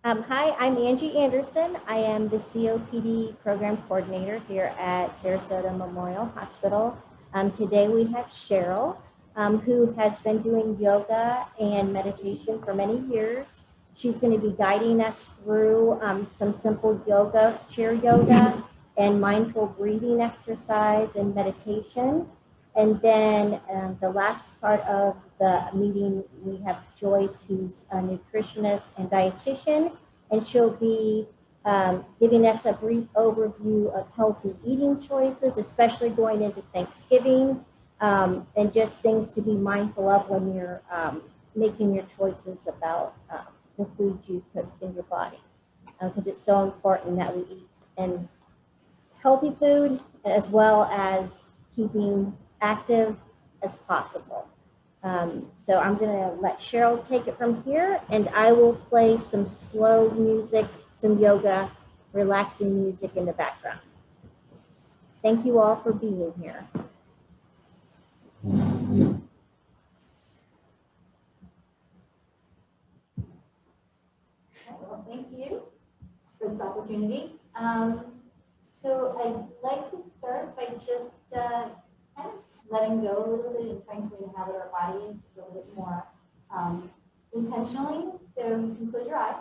Hi, I'm Angie Anderson. I am the COPD program coordinator here at Sarasota Memorial Hospital. Today we have Cheryl, who has been doing yoga and meditation for many years. She's going to be guiding us through some simple yoga, chair yoga, and mindful breathing exercise and meditation. And then the last part of the meeting, we have Joyce, who's a nutritionist and dietitian, and she'll be giving us a brief overview of healthy eating choices, especially going into Thanksgiving, and just things to be mindful of when you're making your choices about the food you put in your body, because it's so important that we eat and healthy food as well as keeping active as possible. So I'm going to let Cheryl take it from here, and I will play some slow music, some yoga, relaxing music in the background. Thank you all for being here. Well, thank you for this opportunity. So I'd like to start by just kind of letting go a little bit and trying to inhabit our body a little bit more intentionally. So you can close your eyes,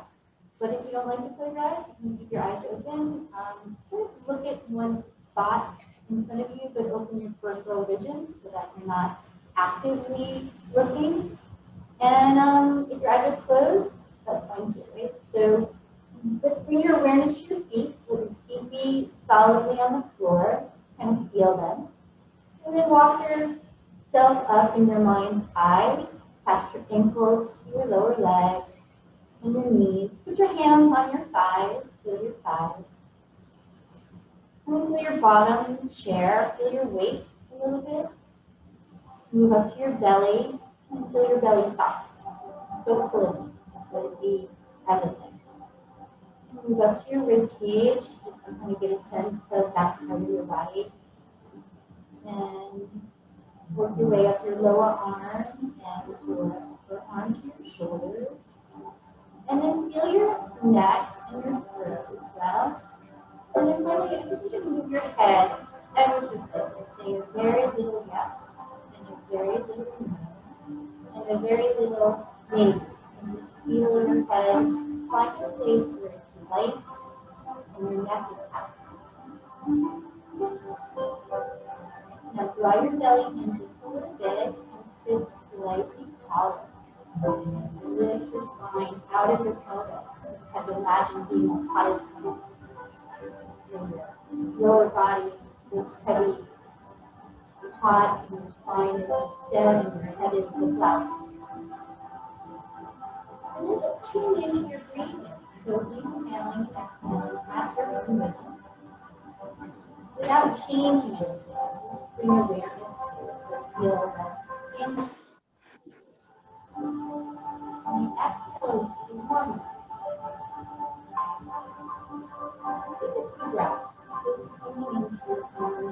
but if you don't like to close your eyes, you can keep your eyes open. Just look at one spot in front of you, but open your peripheral vision so that you're not actively looking. And if your eyes are closed, that's fine too, right? So bring your awareness to your feet. Let your feet be solidly on the floor. Kind of feel them. And then walk yourself up in your mind's eye, past your ankles to your lower leg and your knees. Put your hands on your thighs. Feel your thighs. And then feel your bottom in the chair. Feel your weight a little bit. Move up to your belly and feel your belly soft. Don't pull it. Let it be as it is. Move up to your rib cage, just to kind of get a sense of that part of your body. And work your way up your lower arm and your upper arm to your shoulders. And then feel your neck and your throat as well. And then finally, I just want you to move your head ever so slightly, saying a very little yes and a very little no and a very little maybe. And just feel your head find a place where it's light and your neck is happy. Now draw your belly in just a little bit and sit slightly taller. Lift your spine out of your pelvis. Have imagine being a pilot. So your lower body is heavy, hot, and your spine is instead, and your head is the cloud. And then just tune into your breathing. So inhaling, exhaling at your own rhythm. Without changing anything, just bring awareness to it. Feel that in and the exhale is normal. Take a few breaths. Just tuning into your own.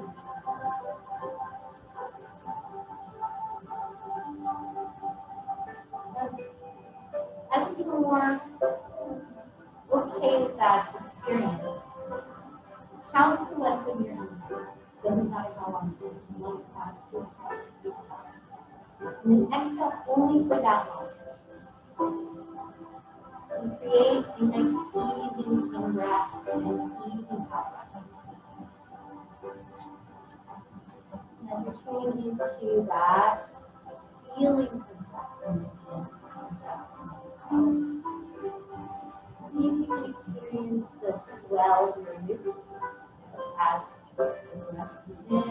As you become more okay with that experience, count the length of your inhale. Doesn't matter how long it is. 1 count, 2 counts, 3 counts. And then exhale only for that long. And create a nice easy in-breath and easy out-breath. And as you're tuning into that feeling of see if you can experience the swell of your ribs as the breath is in, as it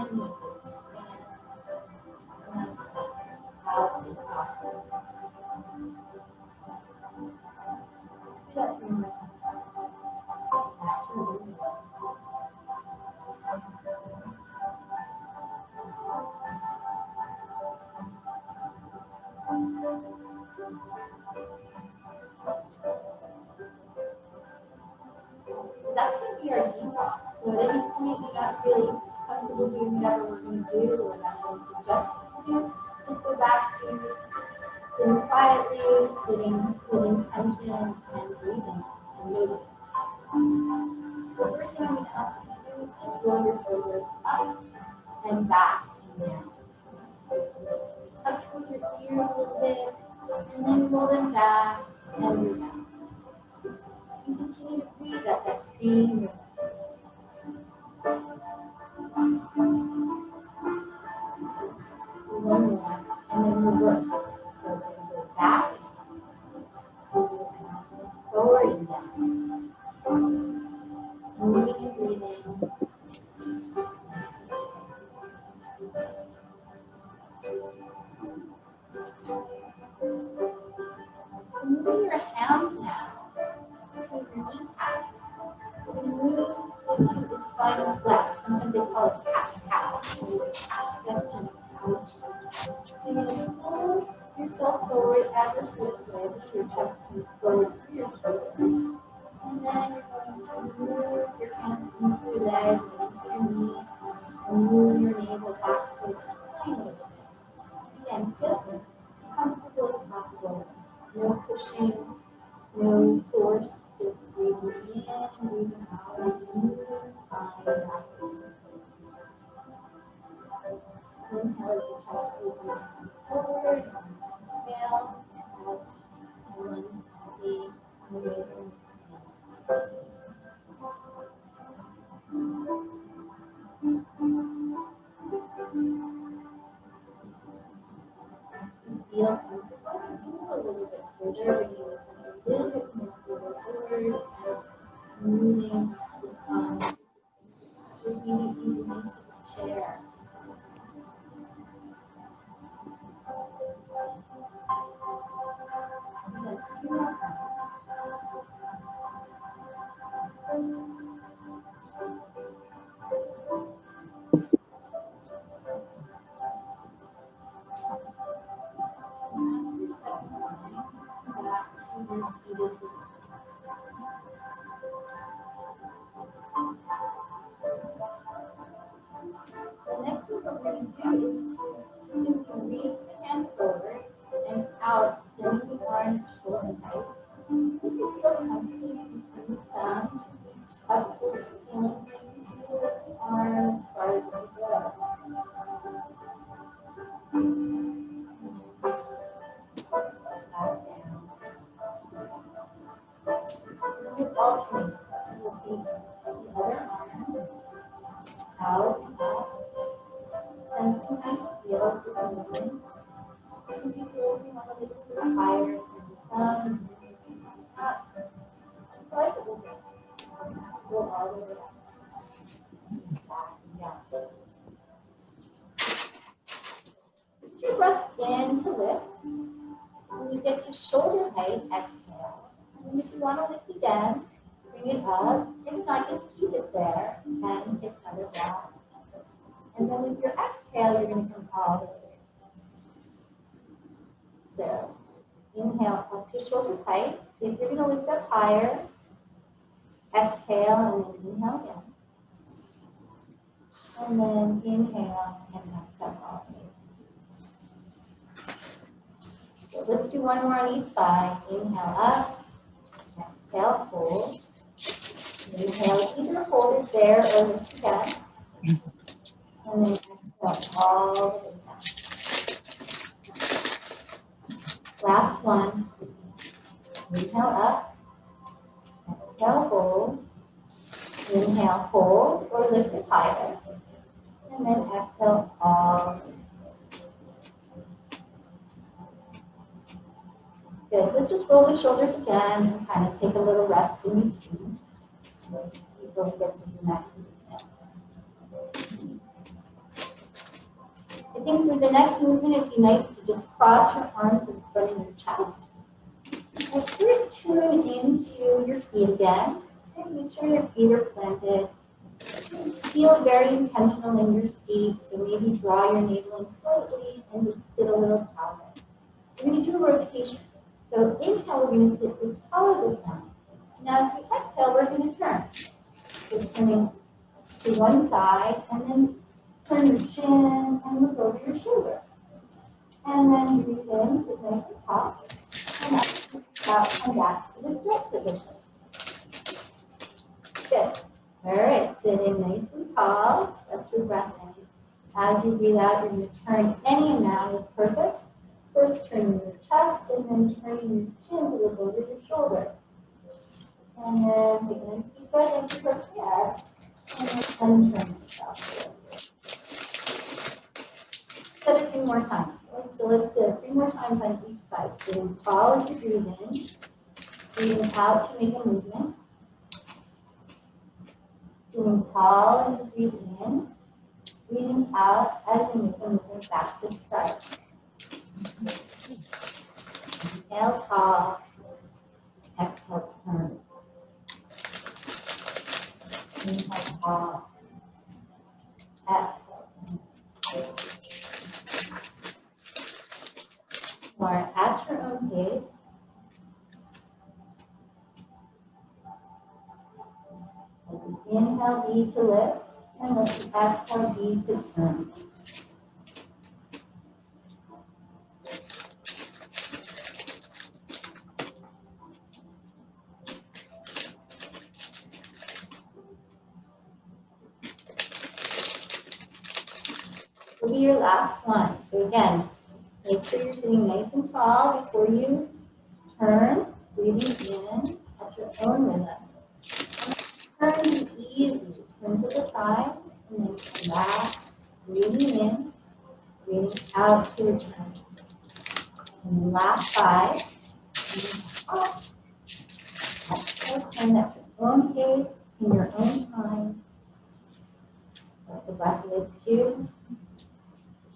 expands, and as out is softer. Do that for me. So that's going to be our detox. So at any point you're not really comfortable doing whatever we're going to do or whatever I'm suggesting to do, just go back to sitting quietly, sitting with intention and breathing notice. The first thing I'm going to ask you to do is just roll your shoulders up and back and down. Touch with your ears a little bit, and then roll them back and you're down. You continue to breathe at that same rhythm. One more, and then reverse. So we're going to go back, forward and down. Moving and breathing. Moving your hands now to your kneecaps. We're going to move into the spinal flex. Sometimes they call it cat-cow. You're going to pull yourself forward ever so slightly. Your chest comes forward through your shoulders. And then you're going to move your hands into your legs, into your knees, and move your navel back to your spine a little bit. Again, just as comfortable as possible. No pushing, no force, just breathing in, breathing out, and moving spine back. Inhale as your chest opens forward, inhale, and one, two, amazing. Feel comfortable, a little bit further, a little bit more forward, and moving the spine. If you need to reach the chair. The next thing we're going to do is to reach the hand forward and out, extending the arm shoulder height. If you feel comfortable, you can bring the thumb, reach up to the ceiling, to the arm, as far as you go. We'll alternate. We'll take the other arm out and up. Sensing how you feel this movement. If you feel you want to lift a little higher, send the thumb, up. Twice a little bit. Go all the way up. Back and down. Put your breath in to lift. When you get to shoulder height, exhale. And if you want to lift again, bring it up. If not, just keep it there and take another breath. And then with your exhale, you're going to come all the way. So inhale up to shoulder height. If you're going to lift up higher, exhale and then inhale again. And then inhale and exhale all the way. So let's do one more on each side. Inhale up, exhale, hold. Inhale, either hold it there or lift again. And then exhale all the way down. Last one. Inhale up, exhale, hold. Inhale, hold or lift it higher. And then exhale all the way. Good. Let's just roll the shoulders again and kind of take a little rest in between. Before we get to the next movement. I think for the next movement, it'd be nice to just cross your arms in front of your chest. And sort of tune into your feet again. And make sure your feet are planted. Feel very intentional in your seat. So maybe draw your navel in slightly and just sit a little taller. We're going to do a rotation. So inhale, we're going to sit as tall as we can. Now as we exhale, we're going to turn. So turning to one side and then turn your chin and look over your shoulder. And then breathe in, sit nice and tall. And up, out, and back to the stretch position. sit in nice and tall. That's your breath in. As you breathe out, you're going to turn any amount is perfect. First turning your chest and then turning your chin to look over your shoulder. And then take a deep breath into your head and then unturn yourself. Set it 3 more times. Right? So let's do it 3 more times on each side. Sitting tall as you breathe in. Breathing out to make a movement. Sitting tall as you breathe in. Breathing out as you make a movement back to start. Inhale tall. Exhale turn. Inhale tall. Exhale turn. You are at your own pace. Let the inhale be to lift, and let the exhale be to turn. Will be your last one. So again, make sure you're sitting nice and tall before you turn, breathing in at your own rhythm. Turn easy, turn to the side, and then come back, breathing in, breathing out to return. And the last 5, and up. Exhale, turn at your own pace, in your own time. Let the breath lift you.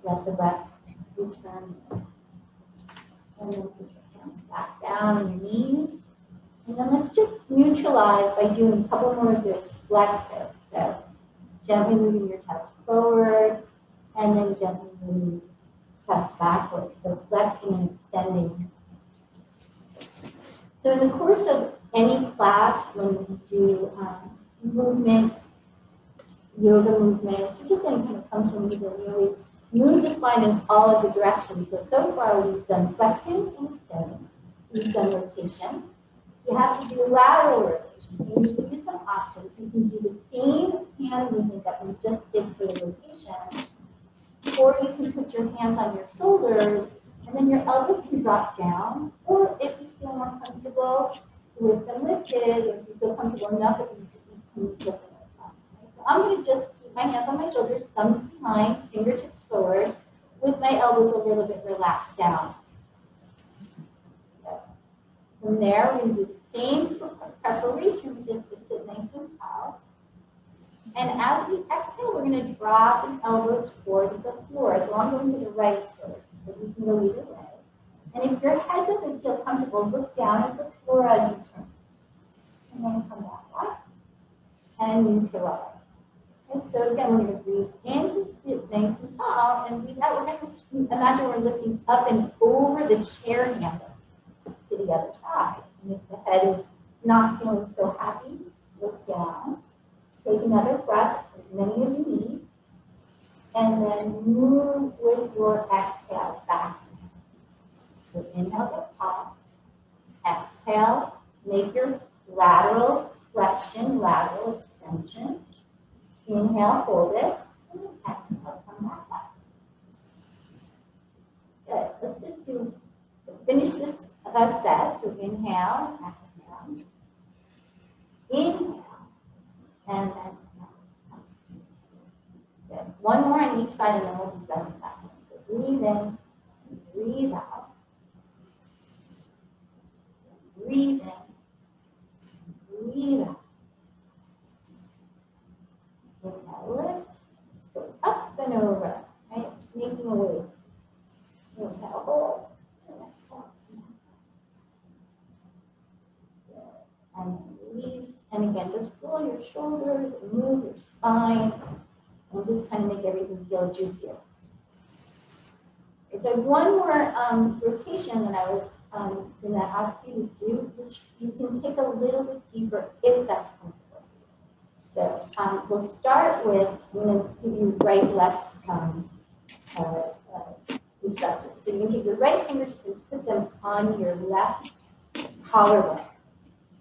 Let the breath return. And then put your hands back down on your knees. And then let's just neutralize by doing a couple more of those flexes. So gently moving your chest forward and then gently moving chest backwards. So flexing and extending. So in the course of any class, when we do movement, yoga movement, or just any kind of functional movement, we always move the spine in all of the directions. So far we've done flexing and extending. We've done rotation. You have to do lateral rotation. So you can use some options. You can do the same hand movement that we just did for the rotation, or you can put your hands on your shoulders, and then your elbows can drop down, or if you feel more comfortable with them lifted, or if you feel comfortable enough, if you can lift them up. So I'm going to just keep my hands on my shoulders, thumbs behind, fingertips forward, with my elbows a little bit relaxed down. From there, we're going to do the same preparation, just to sit nice and tall. And as we exhale, we're going to drop an elbow towards the floor. So I'm going to the right first, but you can go either way. And if your head doesn't feel comfortable, look down at the floor as you turn. And then come back up and neutralize. And so again, we're going to breathe in to sit nice and tall, and breathe out. We're going to imagine we're lifting up and over the chair handle to the other side. And if the head is not feeling so happy, look down. Take another breath, as many as you need, and then move with your exhale back. So inhale at top, exhale, make your lateral flexion, lateral extension. Inhale, hold it, and then exhale, come back up. Good, let's just finish this set. So inhale, exhale, inhale. And then good. One more on each side, and then we'll be done with that one. So breathe in, breathe out. Breathe in, breathe out. Inhale, lift, go up and over, right? Making a wave. Inhale, hold, and exhale. And release. And again, just roll your shoulders, move your spine, and just kind of make everything feel juicier. Okay, so one more rotation that I was going to ask you to do, which you can take a little bit deeper if that's comfortable. So we'll start with, I'm going to give you right-left instructions. So you can take your right fingertips and put them on your left collarbone.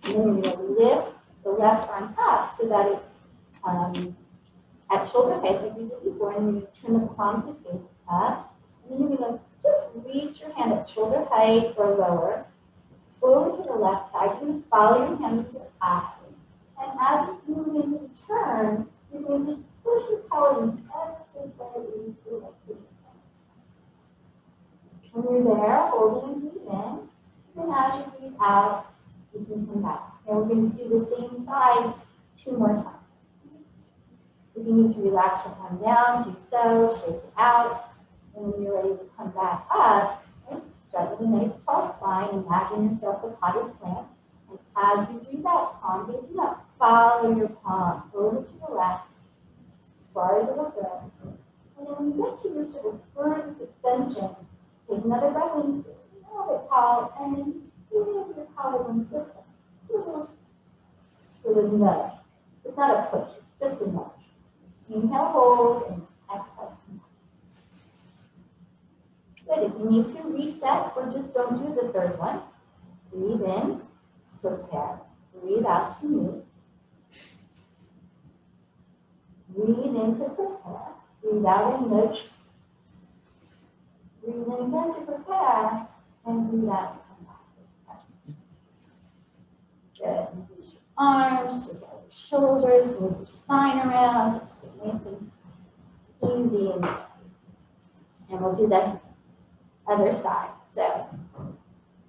And then you're going to lift the left arm up so that it's at shoulder height like we did before, and you turn the palm to face up. And then you're going to just reach your hand at shoulder height or lower, over to the left side. You're going to follow your hand with your eye. And as you move into the turn, you're going to just push your pelvis ever so slightly to the left. When you're there, hold it and breathe in. And as you breathe out, you can come back. And we're going to do the same side 2 more times. If you need to relax your arm down, do so, shake it out. And when you're ready to come back up, right, start with a nice tall spine. Imagine yourself a potted plant. And as you breathe out, palm facing up, follow your palm over to the left, far to the left. And then when you get to your sort of furthest extension, take another breath in, a little bit tall, and then squeeze your collarbone this way. So there's a nudge. It's not a push, it's just a nudge. Inhale, hold, and exhale. Good. If you need to reset or just don't do the third one, breathe in, prepare. Breathe out to move. Breathe in to prepare. Breathe out and nudge. Breathe in again to prepare, and breathe out to come back. Good. Use your arms, shake out your shoulders, move your spine around. Just get nice and easy. And we'll do that other side. So,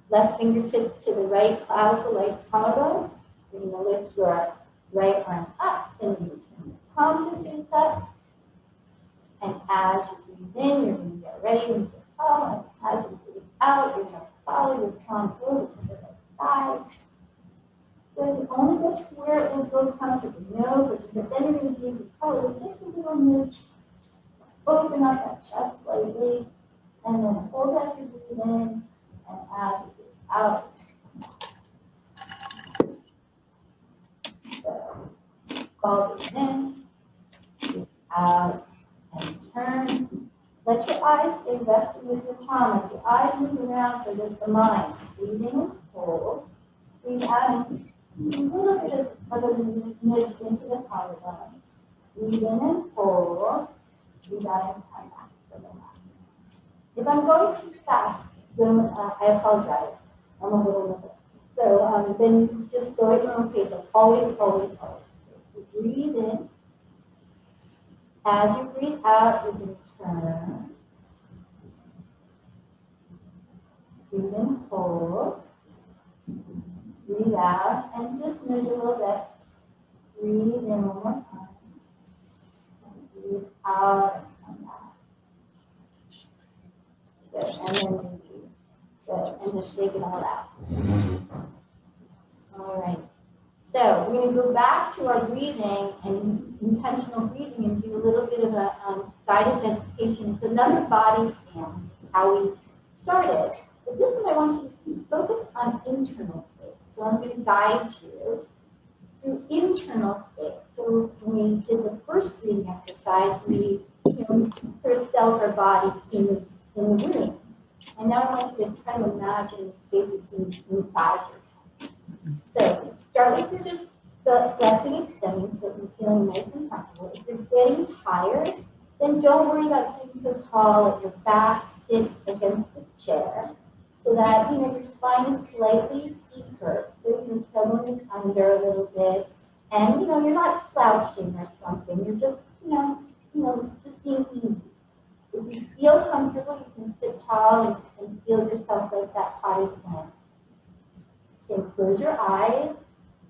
left fingertips to the right collarbone. You're going to lift your right arm up, and you turn the palm to face up. And as you breathe in, you're going to get ready and sit tall. And as you breathe out, you're going to follow your palm over to the right side. Good. Only go to where it feels comfortable. No, but then you're going to give your color just a little nudge. Open up that chest slightly. And then hold as you breathe in. And as you breathe out. So, fall in, breathe out, and turn. Let your eyes stay rested with your palm. As your eyes move around, so does the mind. Breathe in, hold. Breathe out, and a little bit of a nudge into the collarbone. Breathe in and hold. Breathe out and come back to the left. If I'm going too fast, then I apologize. I'm a little nervous. So then just go at your own pace. Always, always, always. So breathe in. As you breathe out, you can turn. Breathe in, hold. Breathe out, and just nudge a little bit. Breathe in one more time. And breathe out and come back. Good, and then release. Good, and just shake it all out. All right. So we're going to go back to our breathing and intentional breathing and do a little bit of a guided meditation. It's another body scan, how we started. But this one I want you to focus on internal space. So I'm going to guide you through internal space. So when we did the first breathing exercise, we sort of felt our body in the room. And now I want you to try to imagine the spaces inside yourself. So start with your just flexing and extending so you're feeling nice and comfortable. If you're getting tired, then don't worry about sitting so tall. Let your back sit against the chair so that your spine is slightly C-curved. So your tailbone is under a little bit. And you're not slouching or something. You're just, just being easy. If you feel comfortable, you can sit tall and feel yourself like that potted plant. Then close your eyes.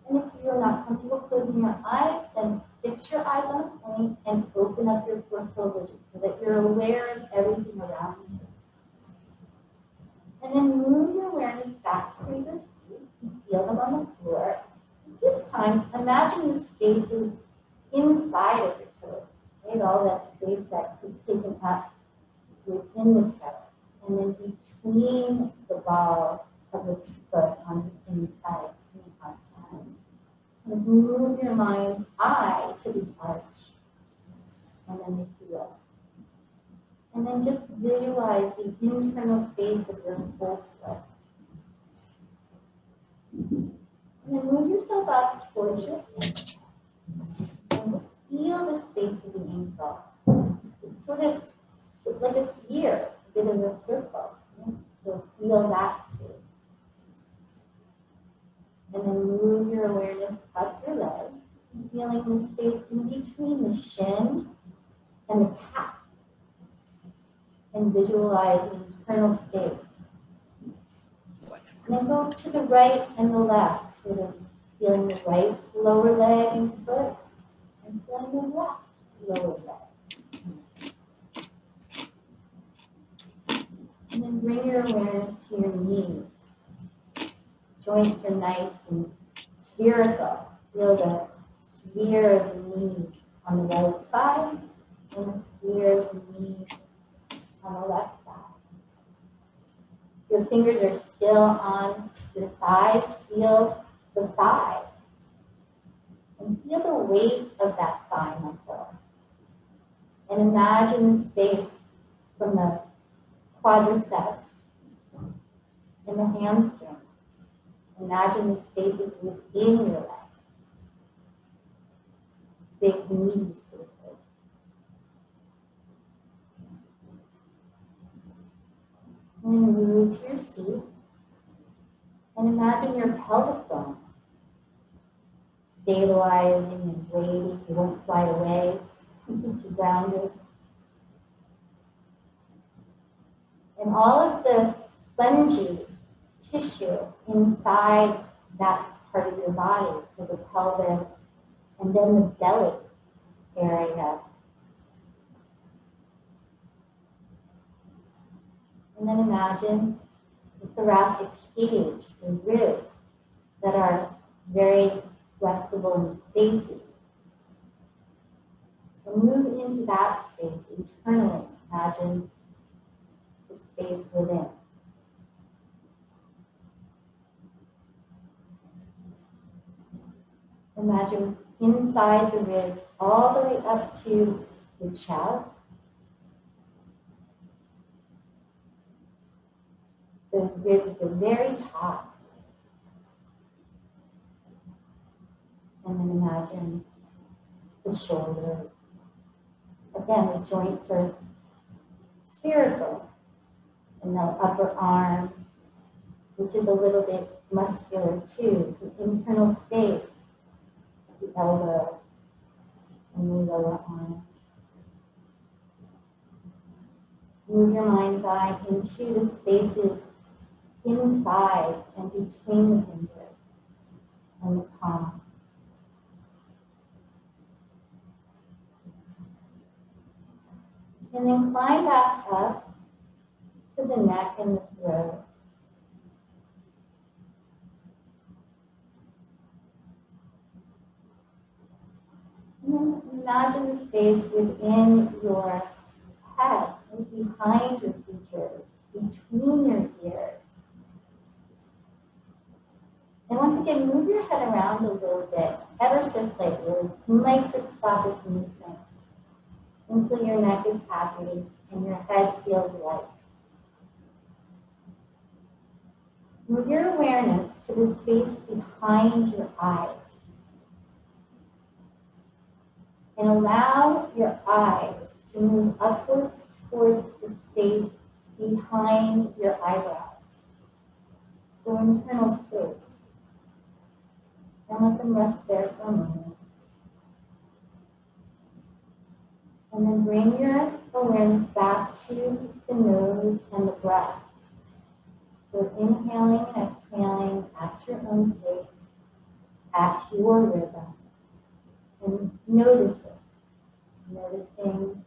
And if you're not comfortable closing your eyes, then fix your eyes on a point and open up your peripheral vision so that you're aware of everything around you. And then move your awareness back to your feet and feel them on the floor. This time, imagine the spaces inside of your toes, right? All that space that is taken up within the toe. And then between the ball of the foot on the inside and the outside. And move your mind's eye to the arch. And then the heel. And then just visualize the internal space of your whole foot. And then move yourself up towards your hand. And your awareness up your leg, feeling the space in between the shin and the calf, and visualize an internal space. And then go to the right and the left, sort of feeling the right lower leg and foot, and feeling the left lower leg. And then bring your awareness to your knees. Joints are nice and spherical. Feel the sphere of the knee on the right side and the sphere of the knee on the left side. Your fingers are still on your thighs. Feel the thigh. And feel the weight of that thigh muscle. And imagine the space from the quadriceps and the hamstring. Imagine the spaces within your leg. Big meaty spaces. And then move to your seat. And imagine your pelvic bone stabilizing and weighty. You won't fly away. Keep you grounded. And all of the spongy tissue inside that part of your body, so the pelvis and then the belly area. And then imagine the thoracic cage, the ribs that are very flexible and spacey. And move into that space internally. Imagine the space within. Imagine inside the ribs all the way up to the chest. The ribs at the very top. And then imagine the shoulders. Again, the joints are spherical. And the upper arm, which is a little bit muscular too, so internal space. The elbow and the lower arm. Move your mind's eye into the spaces inside and between the fingers and the palm. And then climb back up to the neck and the throat. And then imagine the space within your head, and behind your features, between your ears. And once again, move your head around a little bit, ever so slightly, with microscopic movements, until your neck is happy and your head feels light. Move your awareness to the space behind your eyes. And allow your eyes to move upwards towards the space behind your eyebrows. So internal space. And let them rest there for a moment. And then bring your awareness back to the nose and the breath. So inhaling and exhaling at your own pace, at your rhythm. And notice it. Noticing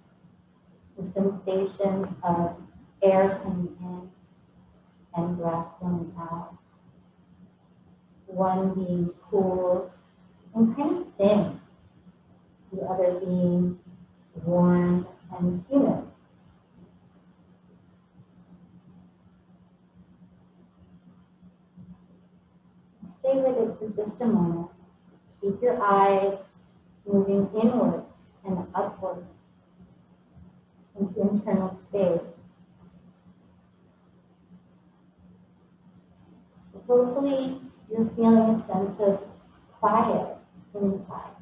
the sensation of air coming in and breath going out. One being cool and kind of thin, the other being warm and humid. Stay with it for just a moment. Keep your eyes moving inwards and upwards into internal space. Hopefully, you're feeling a sense of quiet inside.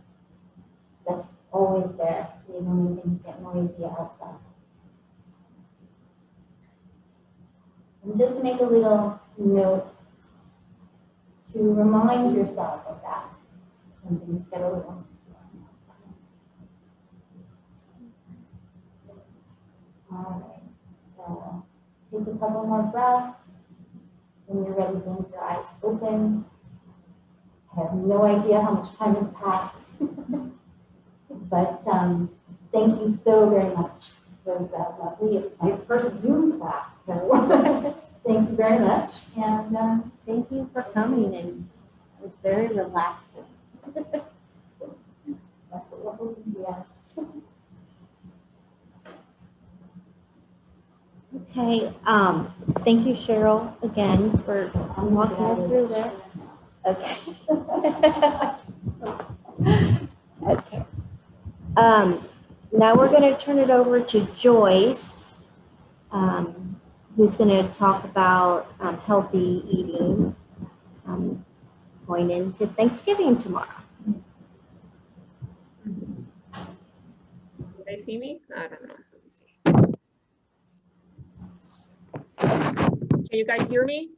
That's always there, even when things get noisy outside. And just make a little note to to remind yourself of that when things get a little. All right, so take a couple more breaths. When you're ready, blink your eyes open. I have no idea how much time has passed, but thank you so very much. It was lovely. It's my first Zoom class, so thank you very much. And Thank you for coming, and it was very relaxing. that's what we're hoping, yes. Okay, thank you, Cheryl, again for walking us through that. Okay. Okay. Now we're going to turn it over to Joyce, who's going to talk about healthy eating going into Thanksgiving tomorrow. Can they see me? I don't know. Let me see. Can you guys hear me?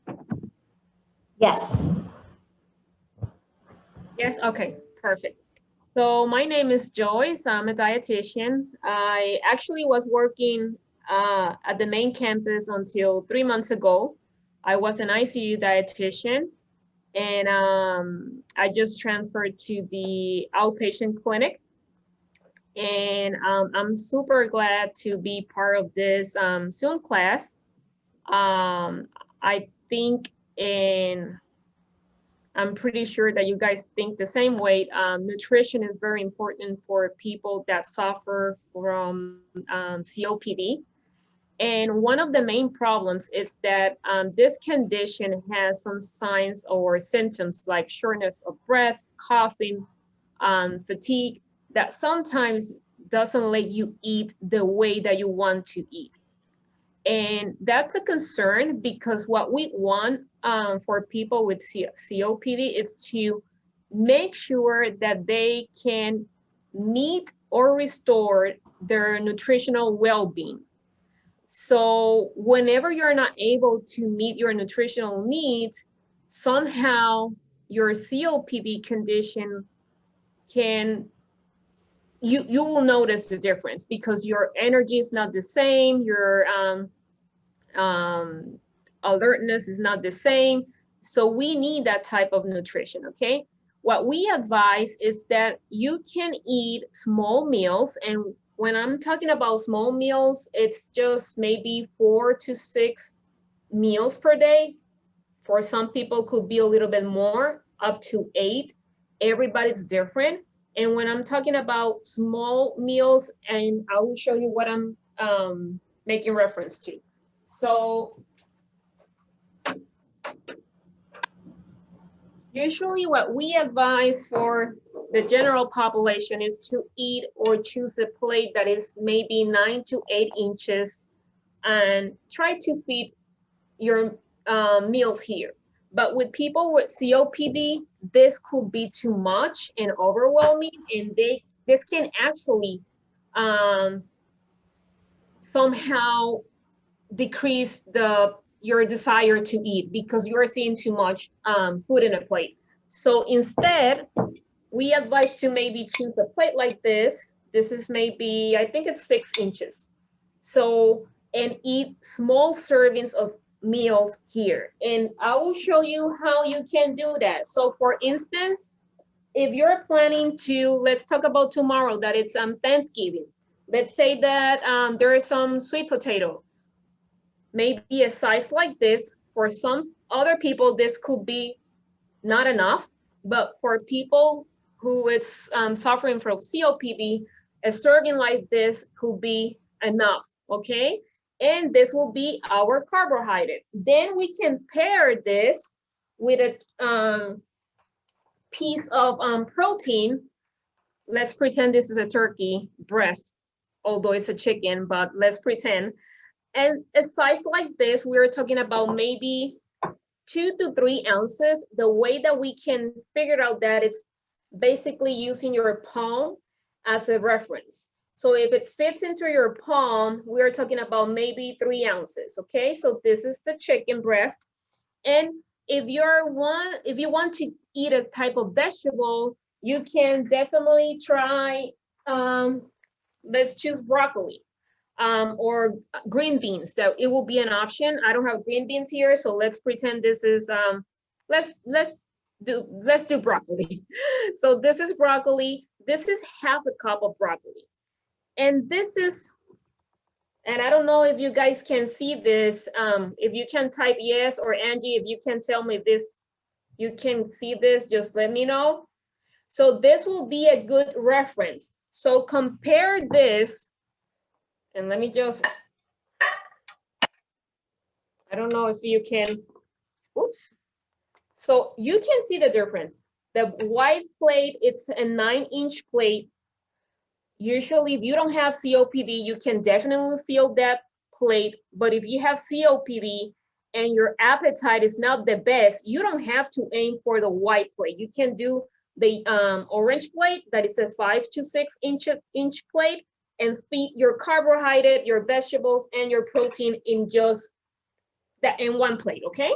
Yes. Yes, okay, perfect. So my name is Joyce. I'm a dietitian. I actually was working at the main campus until 3 months ago. I was an ICU dietitian, and I just transferred to the outpatient clinic. And I'm super glad to be part of this Zoom class. I think I'm pretty sure that you guys think the same way. Nutrition is very important for people that suffer from COPD. And one of the main problems is that this condition has some signs or symptoms like shortness of breath, coughing, fatigue, that sometimes doesn't let you eat the way that you want to eat. And that's a concern because what we want for people with COPD is to make sure that they can meet or restore their nutritional well-being. So whenever you're not able to meet your nutritional needs, somehow your COPD condition you will notice the difference because your energy is not the same, your alertness is not the same. So we need that type of nutrition, okay? What we advise is that you can eat small meals. And when I'm talking about small meals, it's just maybe 4 to 6 meals per day. For some people could be a little bit more, up to 8. Everybody's different. And when I'm talking about small meals, and I will show you what I'm making reference to. So usually what we advise for the general population is to eat or choose a plate that is maybe 9 to 8 inches and try to feed your meals here. But with people with COPD, this could be too much and overwhelming, and this can actually somehow decrease your desire to eat because you're seeing too much food in a plate. So instead, we advise to maybe choose a plate like this. This is maybe, I think it's 6 inches. So, and eat small servings of meals here. And I will show you how you can do that. So for instance, if you're planning to, let's talk about tomorrow, that it's Thanksgiving. Let's say that there is some sweet potato. Maybe a size like this. For some other people, this could be not enough, but for people who is suffering from COPD, a serving like this could be enough, okay? And this will be our carbohydrate. Then we can pair this with a piece of protein. Let's pretend this is a turkey breast, although it's a chicken, but let's pretend. And a size like this, we're talking about maybe 2 to 3 ounces. The way that we can figure out that it's basically using your palm as a reference. So if it fits into your palm, we're talking about maybe 3 ounces, okay? So this is the chicken breast. And If you want to eat a type of vegetable, you can definitely try, let's choose broccoli, or green beans. So it will be an option. I don't have green beans here, so let's pretend this is, let's do broccoli. So this is broccoli. This is half a cup of broccoli. And this is, and I don't know if you guys can see this. If you can type yes, or Angie, if you can tell me this, you can see this, just let me know. So this will be a good reference. So compare this, and let me just, I don't know if you can, oops. So you can see the difference. The white plate, it's a 9-inch plate. Usually, if you don't have COPD, you can definitely feel that plate. But if you have COPD and your appetite is not the best, you don't have to aim for the white plate. You can do the orange plate, that is a 5 to 6 inch plate, and feed your carbohydrate, your vegetables, and your protein in just that, in one plate, okay?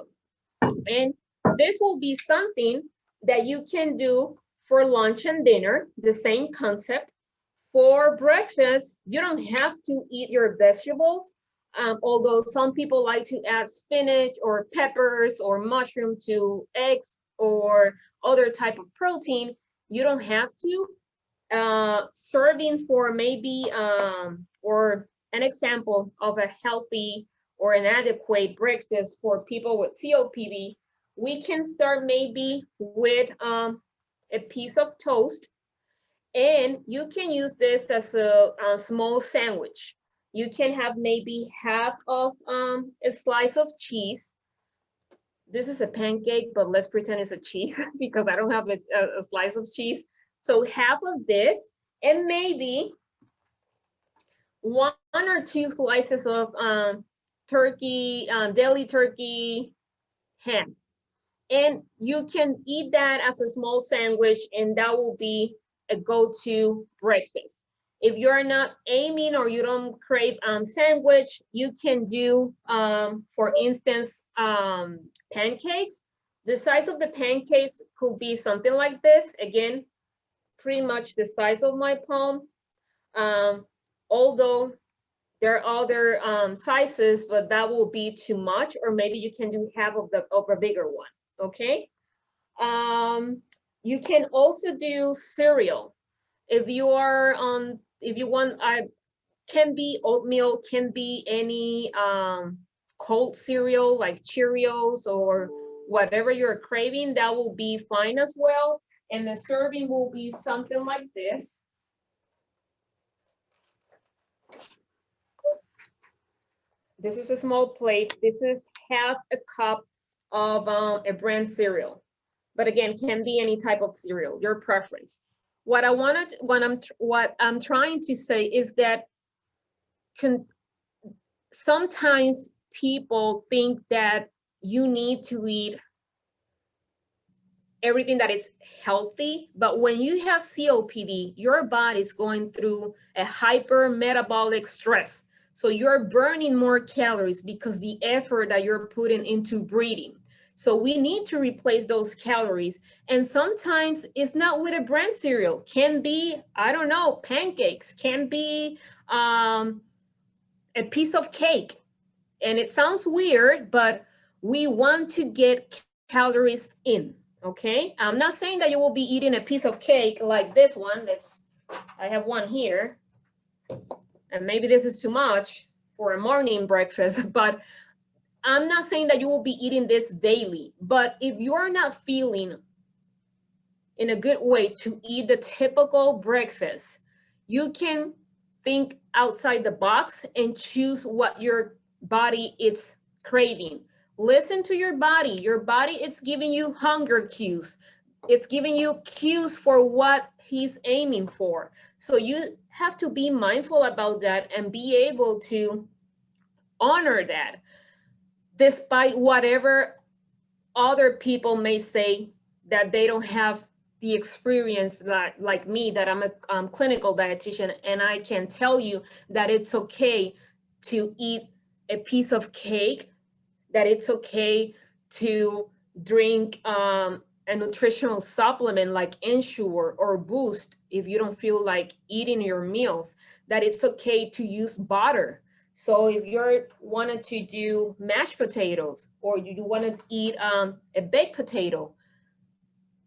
And this will be something that you can do for lunch and dinner, the same concept. For breakfast, you don't have to eat your vegetables, although some people like to add spinach or peppers or mushroom to eggs or other type of protein. You don't have to. Serving for maybe, or an example of a healthy or an adequate breakfast for people with COPD, we can start maybe with a piece of toast. And you can use this as a small sandwich. You can have maybe half of a slice of cheese. This is a pancake, but let's pretend it's a cheese because I don't have a slice of cheese. So half of this, and maybe 1 or 2 slices of turkey, deli turkey ham. And you can eat that as a small sandwich, and that will be a go-to breakfast. If you're not aiming or you don't crave sandwich, you can do, for instance, pancakes. The size of the pancakes could be something like this. Again, pretty much the size of my palm. Although there are other sizes, but that will be too much, or maybe you can do half of a bigger one, okay? You can also do cereal. If you are on, if you want, can be oatmeal, can be any cold cereal like Cheerios or whatever you're craving, that will be fine as well. And the serving will be something like this. This is a small plate. This is half a cup of a brand cereal. But again, can be any type of cereal, your preference. What I'm trying to say is that sometimes people think that you need to eat everything that is healthy, but when you have COPD, your body is going through a hypermetabolic stress. So you're burning more calories because the effort that you're putting into breathing. So we need to replace those calories. And sometimes it's not with a brand cereal. Can be, I don't know, pancakes, can be a piece of cake. And it sounds weird, but we want to get calories in, okay? I'm not saying that you will be eating a piece of cake like this one. I have one here. And maybe this is too much for a morning breakfast, but I'm not saying that you will be eating this daily. But if you're not feeling in a good way to eat the typical breakfast, you can think outside the box and choose what your body is craving. Listen to your body. Your body is giving you hunger cues. It's giving you cues for what he's aiming for. So you have to be mindful about that and be able to honor that, despite whatever other people may say that they don't have the experience that, like me, that I'm a clinical dietitian, and I can tell you that it's okay to eat a piece of cake, that it's okay to drink a nutritional supplement like Ensure or Boost if you don't feel like eating your meals, that it's okay to use butter. So if you're wanted to do mashed potatoes or you want to eat a baked potato,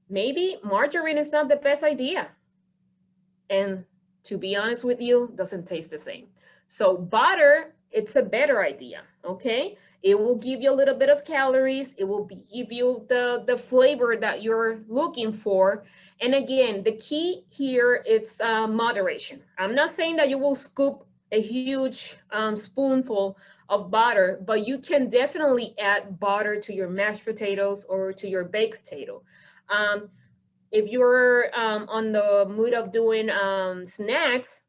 maybe margarine is not the best idea. And to be honest with you, doesn't taste the same. So butter, it's a better idea, okay? It will give you a little bit of calories. It will give you the flavor that you're looking for. And again, the key here is moderation. I'm not saying that you will scoop a huge spoonful of butter, but you can definitely add butter to your mashed potatoes or to your baked potato. If you're on the mood of doing snacks,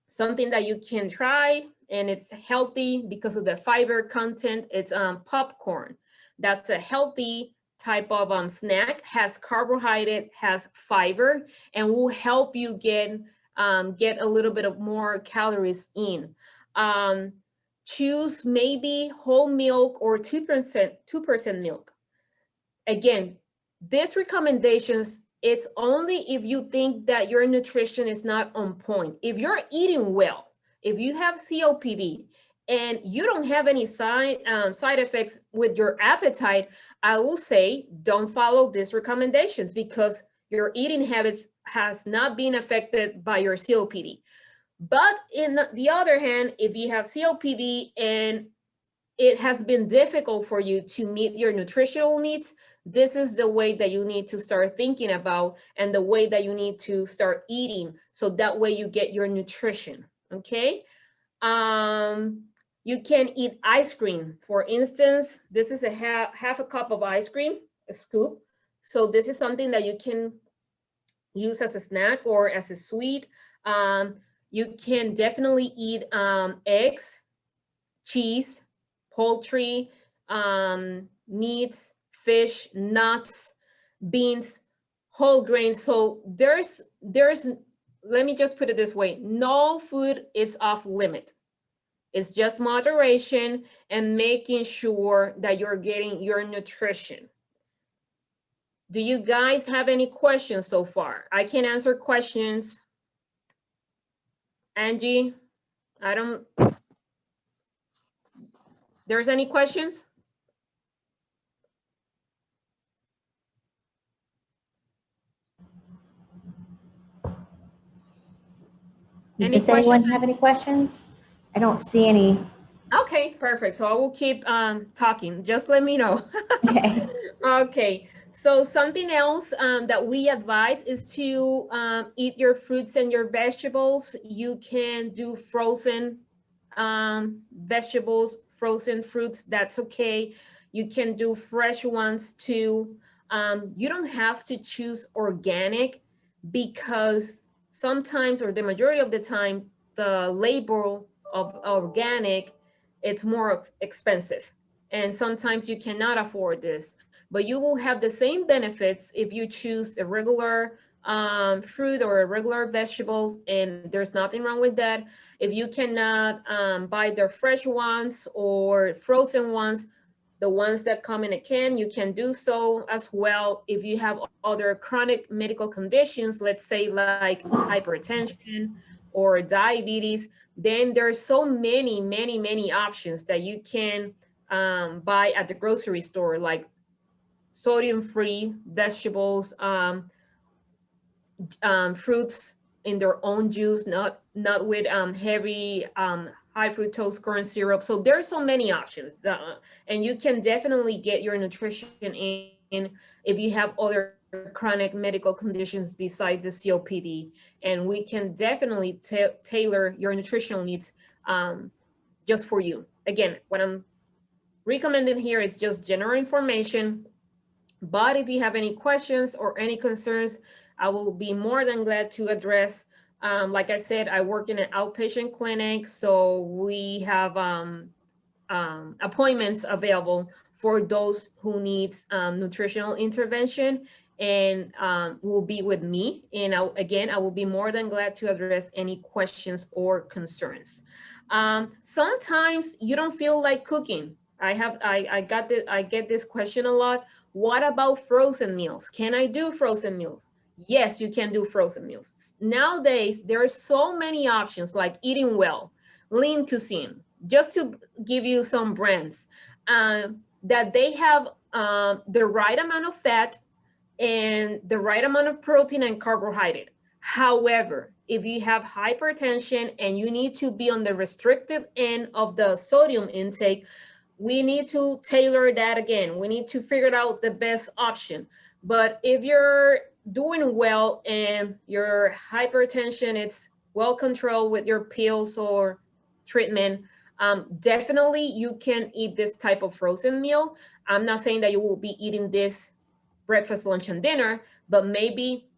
something that you can try and it's healthy because of the fiber content, it's popcorn. That's a healthy type of snack, has carbohydrate, has fiber, and will help you get a little bit of more calories in. Choose maybe whole milk or 2% milk. Again, these recommendations, it's only if you think that your nutrition is not on point. If you're eating well, if you have COPD and you don't have any side effects with your appetite, I will say don't follow these recommendations because your eating habits has not been affected by your COPD. But in the other hand, if you have COPD and it has been difficult for you to meet your nutritional needs, this is the way that you need to start thinking about and the way that you need to start eating. So that way you get your nutrition, okay? You can eat ice cream. For instance, this is a half a cup of ice cream, a scoop. So this is something that you can use as a snack or as a sweet. You can definitely eat eggs, cheese, poultry, meats, fish, nuts, beans, whole grains. So there's, let me just put it this way, no food is off limit. It's just moderation and making sure that you're getting your nutrition. Do you guys have any questions so far? I can answer questions. Angie, there's any questions? Does anyone have any questions? I don't see any. Okay, perfect. So I will keep talking. Just let me know. Okay. Okay. So something else that we advise is to eat your fruits and your vegetables. You can do frozen vegetables, frozen fruits. That's okay. You can do fresh ones too. You don't have to choose organic because sometimes, or the majority of the time, the label of organic, it's more expensive. And sometimes you cannot afford this, but you will have the same benefits if you choose a regular fruit or a regular vegetables, and there's nothing wrong with that. If you cannot buy the fresh ones or frozen ones, the ones that come in a can, you can do so as well. If you have other chronic medical conditions, let's say like hypertension or diabetes, then there's so many options that you can buy at the grocery store, like sodium-free vegetables, fruits in their own juice, not with heavy high fructose corn syrup. So there's so many options, and you can definitely get your nutrition in if you have other chronic medical conditions besides the COPD, and we can definitely tailor your nutritional needs just for you. Again, what I'm recommending here is just general information, but if you have any questions or any concerns, I will be more than glad to address. Like I said, I work in an outpatient clinic, so we have appointments available for those who need nutritional intervention, and will be with me. And again, I will be more than glad to address any questions or concerns. Sometimes you don't feel like cooking. I get this question a lot. What about frozen meals? Can I do frozen meals? Yes, you can do frozen meals. Nowadays, there are so many options like Eating Well, Lean Cuisine, just to give you some brands that they have the right amount of fat and the right amount of protein and carbohydrate. However, if you have hypertension and you need to be on the restricted end of the sodium intake, we need to tailor that again. We need to figure out the best option. But if you're doing well and your hypertension, it's well controlled with your pills or treatment, definitely you can eat this type of frozen meal. I'm not saying that you will be eating this breakfast, lunch, and dinner, but maybe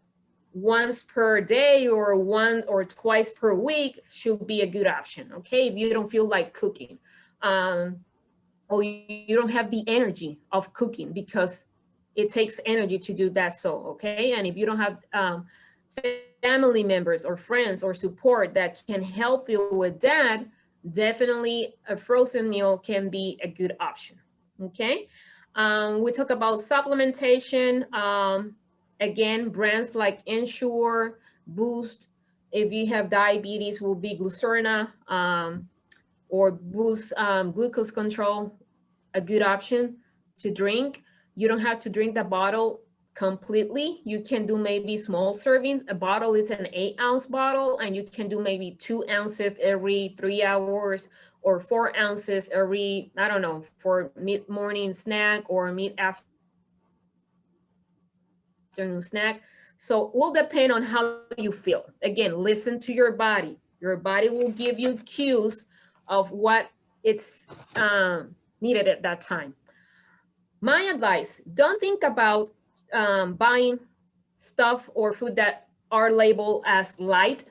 once per day or one or twice per week should be a good option, okay? If you don't feel like cooking. Or you don't have the energy of cooking because it takes energy to do that. So, okay. And if you don't have family members or friends or support that can help you with that, definitely a frozen meal can be a good option. Okay. We talk about supplementation. Again, brands like Ensure, Boost. If you have diabetes, will be Glucerna. Or Boost glucose control, a good option to drink. You don't have to drink the bottle completely. You can do maybe small servings. A bottle is an 8-ounce bottle, and you can do maybe 2 ounces every 3 hours or 4 ounces every, I don't know, for mid-morning snack or mid-afternoon snack. So it will depend on how you feel. Again, listen to your body. Your body will give you cues of what it's needed at that time. My advice, don't think about buying stuff or food that are labeled as light,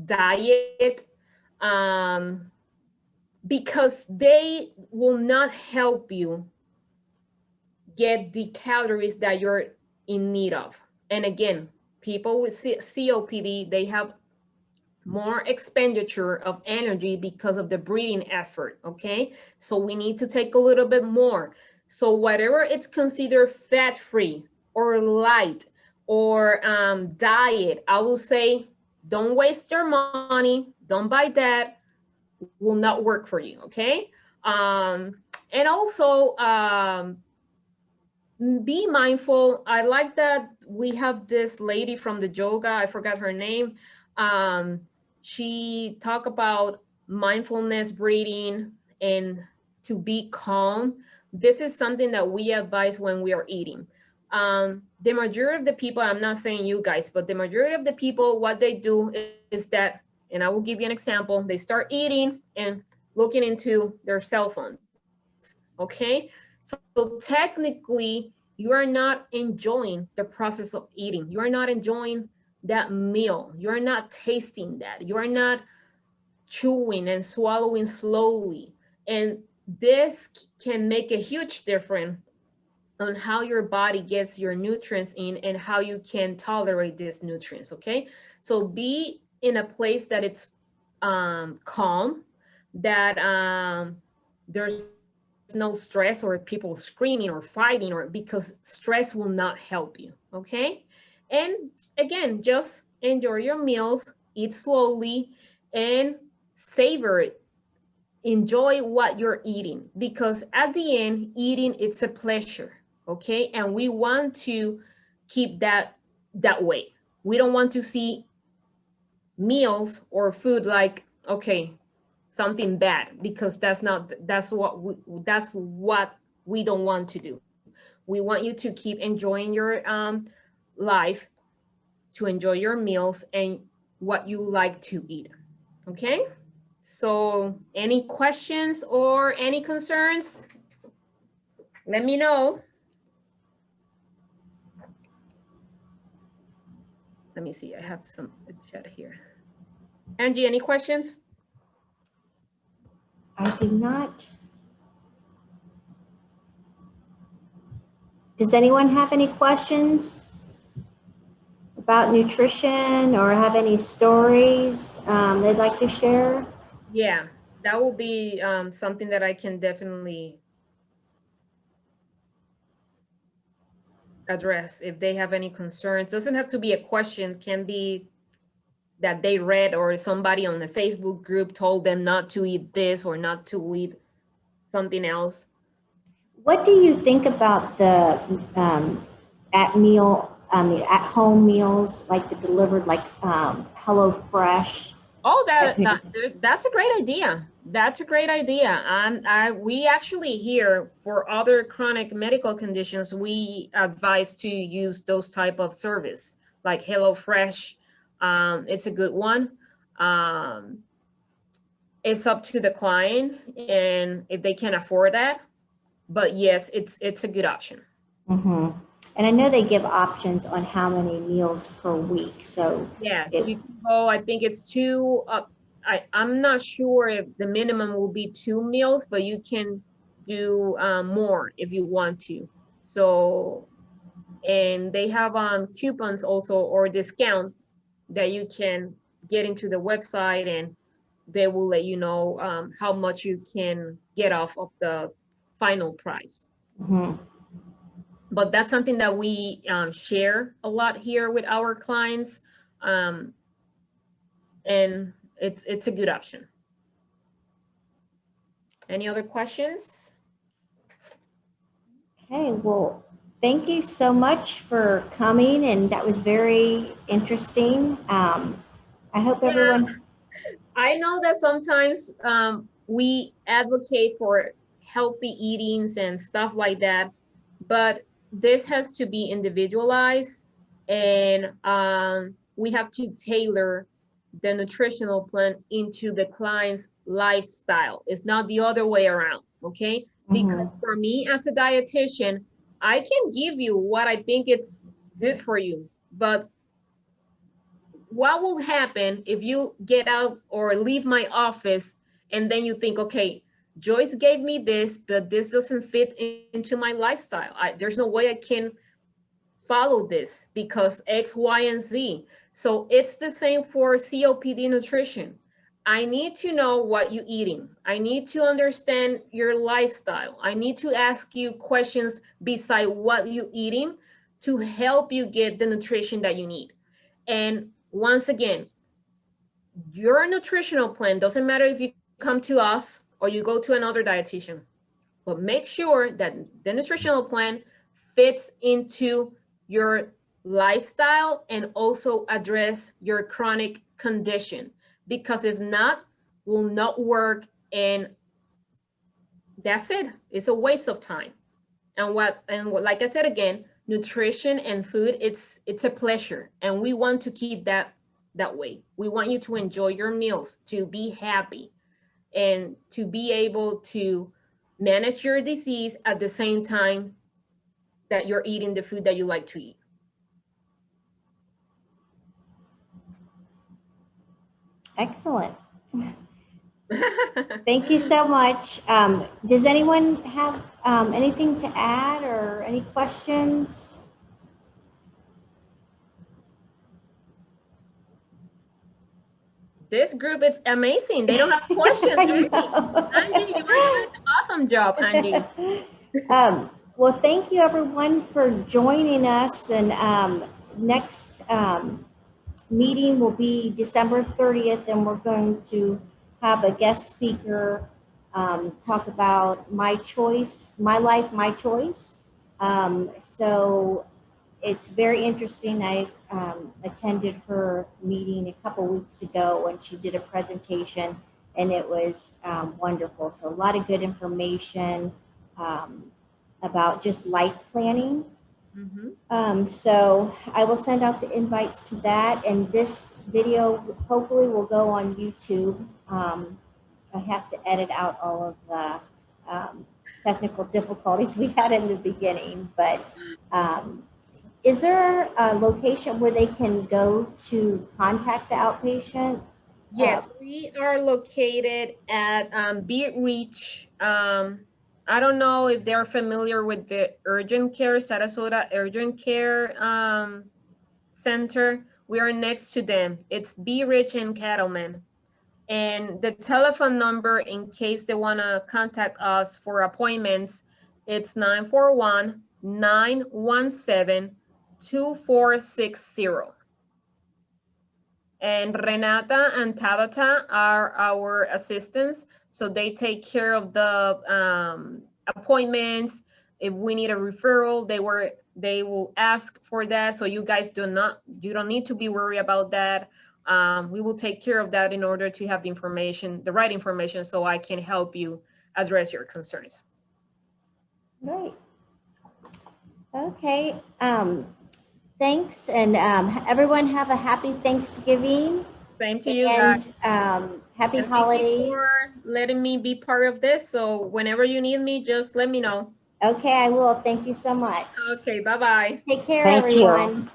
diet, because they will not help you get the calories that you're in need of. And again, people with COPD, they have more expenditure of energy because of the breathing effort, okay? So we need to take a little bit more. So whatever it's considered fat-free or light or diet, I will say, don't waste your money, don't buy that, will not work for you, okay? And also, be mindful. I like that we have this lady from the yoga, I forgot her name. She talked about mindfulness breathing and to be calm. This is something that we advise when we are eating. The majority of the people, I'm not saying you guys, but the majority of the people, what they do is that, and I will give you an example, they start eating and looking into their cell phones, okay? So technically, you are not enjoying the process of eating. You are not enjoying that meal. You're not tasting that. You are not chewing and swallowing slowly. And this can make a huge difference on how your body gets your nutrients in and how you can tolerate these nutrients, okay? So be in a place that it's calm, that there's no stress or people screaming or fighting, or because stress will not help you, okay? And again, just enjoy your meals, eat slowly, and savor it. Enjoy what you're eating, because at the end, eating, it's a pleasure, okay? And we want to keep that way. We don't want to see meals or food like, okay, something bad, because that's what we don't want to do. We want you to keep enjoying your life, to enjoy your meals and what you like to eat, okay? So any questions or any concerns? Let me know. Let me see, I have some chat here. Angie, any questions? I do not. Does anyone have any questions about nutrition or have any stories they'd like to share? Yeah, that will be something that I can definitely address if they have any concerns. Doesn't have to be a question, can be that they read or somebody on the Facebook group told them not to eat this or not to eat something else. What do you think about the at home meals, like the delivered, like Hello Fresh? Oh, that's a great idea. That's a great idea. We actually here for other chronic medical conditions, we advise to use those type of service like HelloFresh. It's a good one. It's up to the client and if they can afford that. But yes, it's a good option. Mm-hmm. And I know they give options on how many meals per week. So yes, you can go. I think it's two. I'm not sure if the minimum will be 2 meals, but you can do more if you want to. So, and they have coupons also or discount that you can get into the website and they will let you know how much you can get off of the final price. Mm-hmm. But that's something that we share a lot here with our clients. And it's a good option. Any other questions? Okay, well, thank you so much for coming, and that was very interesting. I hope everyone. I know that sometimes we advocate for healthy eatings and stuff like that, but this has to be individualized, and we have to tailor the nutritional plan into the client's lifestyle. It's not the other way around, okay? Because for me as a dietitian, I can give you what I think it's good for you, but what will happen if you get out or leave my office and then you think, okay, Joyce gave me this, but this doesn't fit into my lifestyle. There's no way I can follow this because X, Y, and Z. So it's the same for COPD nutrition. I need to know what you're eating. I need to understand your lifestyle. I need to ask you questions beside what you're eating to help you get the nutrition that you need. And once again, your nutritional plan doesn't matter if you come to us or you go to another dietitian, but make sure that the nutritional plan fits into your lifestyle and also address your chronic condition, because if not, will not work, and that's it. It's a waste of time. And what like I said again, nutrition and food, it's a pleasure, and we want to keep that way. We want you to enjoy your meals, to be happy, and to be able to manage your disease at the same time that you're eating the food that you like to eat. Excellent. Thank you so much. Does anyone have anything to add or any questions? This group is amazing. They don't have questions. Angie, you are doing an awesome job, Angie. Well, thank you everyone for joining us. And next meeting will be December 30th, and we're going to have a guest speaker talk about my choice, my life, my choice. So it's very interesting. I attended her meeting a couple weeks ago when she did a presentation, and it was wonderful. So a lot of good information about just life planning. So I will send out the invites to that, and this video hopefully will go on YouTube. I have to edit out all of the technical difficulties we had in the beginning, but is there a location where they can go to contact the outpatient? Yes, we are located at Be Reach. I don't know if they're familiar with the urgent care, Sarasota urgent care center. We are next to them. It's Be Rich and Cattleman. And the telephone number, in case they want to contact us for appointments, it's 941 917-2460. And Renata and Tabata are our assistants, so they take care of the appointments. If we need a referral, they will ask for that. So you guys you don't need to be worried about that. We will take care of that in order to have the right information, so I can help you address your concerns. Great. Okay. Thanks, and everyone have a happy Thanksgiving. Same to you And guys. happy And thank you holidays. for letting me be part of this. So whenever you need me, just let me know. Okay, I will. Thank you so much. Okay, bye-bye. Take care, Thank you. everyone.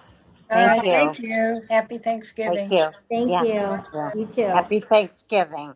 All right, Thank you. thank you. Happy Thanksgiving. Thank you. Thank Yes. you. Yeah. You too. Happy Thanksgiving.